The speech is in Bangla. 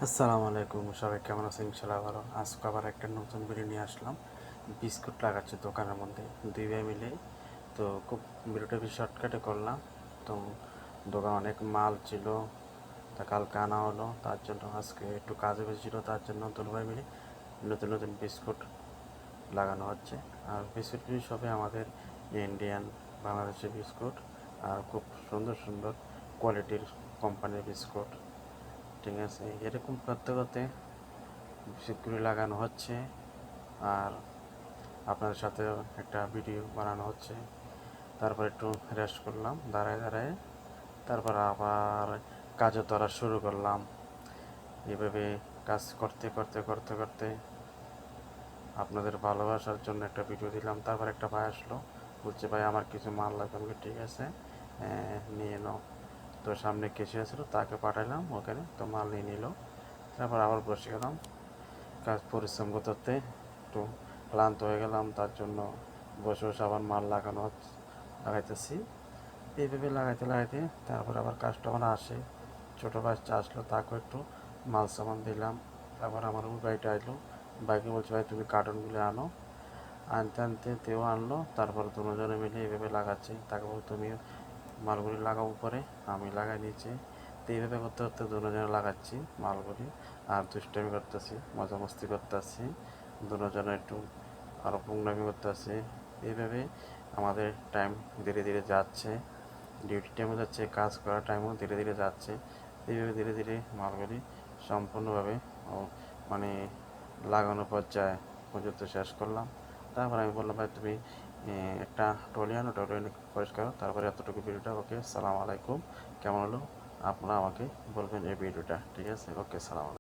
আসসালামু আলাইকুম, সবাই কেমন আছেন? ইনশাল্লাহ ভালো। আজকে আবার একটা নতুন ভিডিও নিয়ে আসলাম। বিস্কুট লাগাচ্ছে দোকানের মধ্যে দুই ভাই মিলে। তো খুব ভিডিওটা বেশি শর্টকাটে করলাম। তো দোকানে অনেক মাল ছিল, তা কালকে আনা হলো, তার জন্য আজকে একটু কাজে বেশি ছিল, তার জন্য দুই ভাই মিলে নতুন নতুন বিস্কুট লাগানো হচ্ছে। আর বিস্কুটগুলি সবই আমাদের ইন্ডিয়ান বাংলাদেশি বিস্কুট, আর খুব সুন্দর সুন্দর কোয়ালিটির কোম্পানির বিস্কুট। ঠিক আছে, এরকম করতে করতে বিস্কুটগুলি লাগানো হচ্ছে, আর আপনাদের সাথে একটা ভিডিও বানানো হচ্ছে। তারপর একটু রেস্ট করলাম দাঁড়ায় দাঁড়ায়, তারপর আবার কাজে ধরা শুরু করলাম। এভাবে কাজ করতে করতে করতে করতে আপনাদের ভালোবাসার জন্য একটা ভিডিও দিলাম। তারপর একটা ভাই আসলো, বলছে ভাই আমার কিছু মাল লাগবে। আমাকে ঠিক আছে, নিয়ে নাও। তো সামনে কেসিয়ার ছিল, তাকে পাঠালাম ওখানে, তো মাল নিয়ে নিল। তারপর আবার বসে গেলাম কাজ পরিশ্রম করতে। একটু ক্লান্ত হয়ে গেলাম, তার জন্য বসে বসে আবার মাল লাগাইতেছি। এইভাবে লাগাইতে লাগাইতে তারপর আবার কাস্টমার আসে, ছোটো বাচ্চা আসলো, তাকে একটু মাল সামান দিলাম। তারপর আমার ওই ভাইটা আসলো, ভাইকে বলছি ভাই তুমি কার্টুনগুলো আনো। আনতে আনতে তেও আনলো। তারপর দুজনে মিলে এইভাবে লাগাচ্ছি। তাকে বল তুমি মালগুলি লাগাবো পরে, আমি লাগাই নিয়েছি। তো এইভাবে করতে করতে দুজনে লাগাচ্ছি মালগুলি, আর দুষ্টামি করতেছি, মজা মস্তি করতেছি, দুজনে একটু আরও পুংনামি করতেছি। এইভাবে আমাদের টাইম ধীরে ধীরে যাচ্ছে, ডিউটি টাইমও যাচ্ছে, কাজ করার টাইমও ধীরে ধীরে যাচ্ছে। এইভাবে ধীরে ধীরে মালগুলি সম্পূর্ণভাবে মানে লাগানো পর্যায়ে পর্যন্ত শেষ করলাম। তারপর আমি বললাম ভাই তুমি একটা ট্রলি আনো, ট্রলি এনে পরিষ্কার করো। তারপরে এতটুকু ভিডিওটা। ওকে, সালাম আলাইকুম। কেমন হলো আপনারা আমাকে বলবেন এই ভিডিওটা। ঠিক আছে, ওকে, সালাম আলাইকুম।